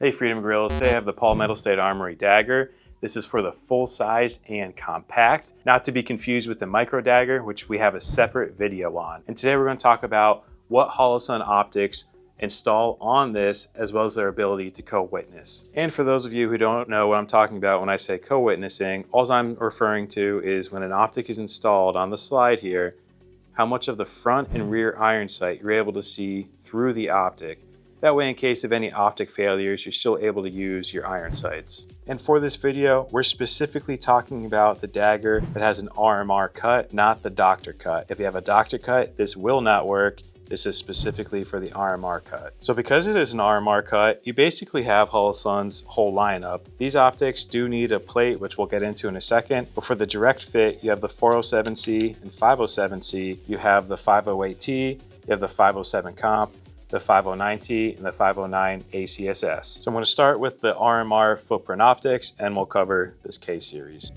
Hey Freedom Gorillas, today I have the Palmetto State Armory Dagger. This is for the full size and compact, not to be confused with the micro dagger, which we have a separate video on. And today we're going to talk about what Holosun optics install on this, as well as their ability to co-witness. And for those of you who don't know what I'm talking about when I say co-witnessing, all I'm referring to is when an optic is installed on the slide here, how much of the front and rear iron sight you're able to see through the optic. That way, in case of any optic failures, you're still able to use your iron sights. And for this video, we're specifically talking about the dagger that has an RMR cut, not the doctor cut. If you have a doctor cut, this will not work. This is specifically for the RMR cut. So because it is an RMR cut, you basically have Holosun's whole lineup. These optics do need a plate, which we'll get into in a second, but for the direct fit, you have the 407C and 507C, you have the 508T, you have the 507 Comp, the 509T, and the 509 ACSS. So I'm going to start with the RMR footprint optics, and we'll cover this K series.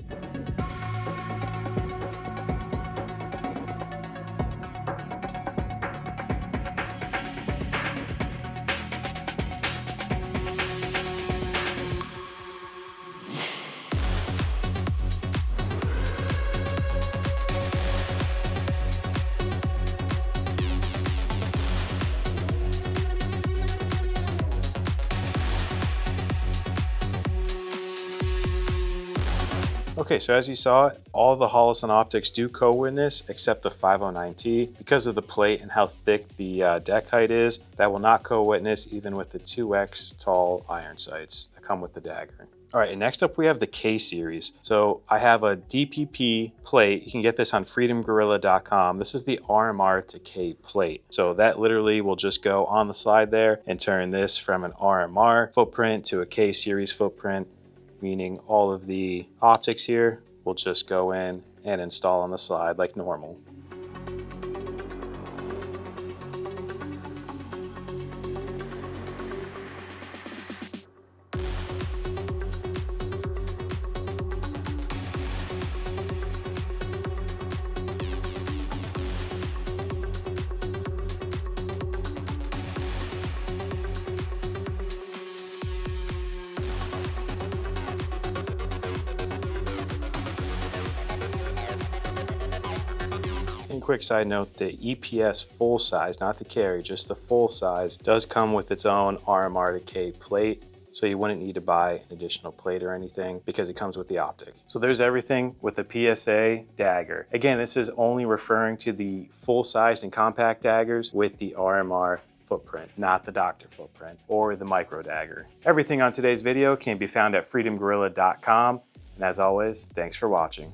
Okay, so as you saw, all the Holosun optics do co-witness except the 509T. Because of the plate and how thick the deck height is, that will not co-witness even with the 2X tall iron sights that come with the dagger. All right, and next up we have the K series. So I have a DPP plate. You can get this on freedomgorilla.com. This is the RMR to K plate. So that literally will just go on the slide there and turn this from an RMR footprint to a K series footprint, meaning all of the optics here will just go in and install on the slide like normal. And quick side note, the EPS full size, not the carry, just the full size, does come with its own RMR to K plate. So you wouldn't need to buy an additional plate or anything because it comes with the optic. So there's everything with the PSA Dagger. Again, this is only referring to the full size and compact daggers with the RMR footprint, not the doctor footprint or the micro dagger. Everything on today's video can be found at freedomgorilla.com. And as always, thanks for watching.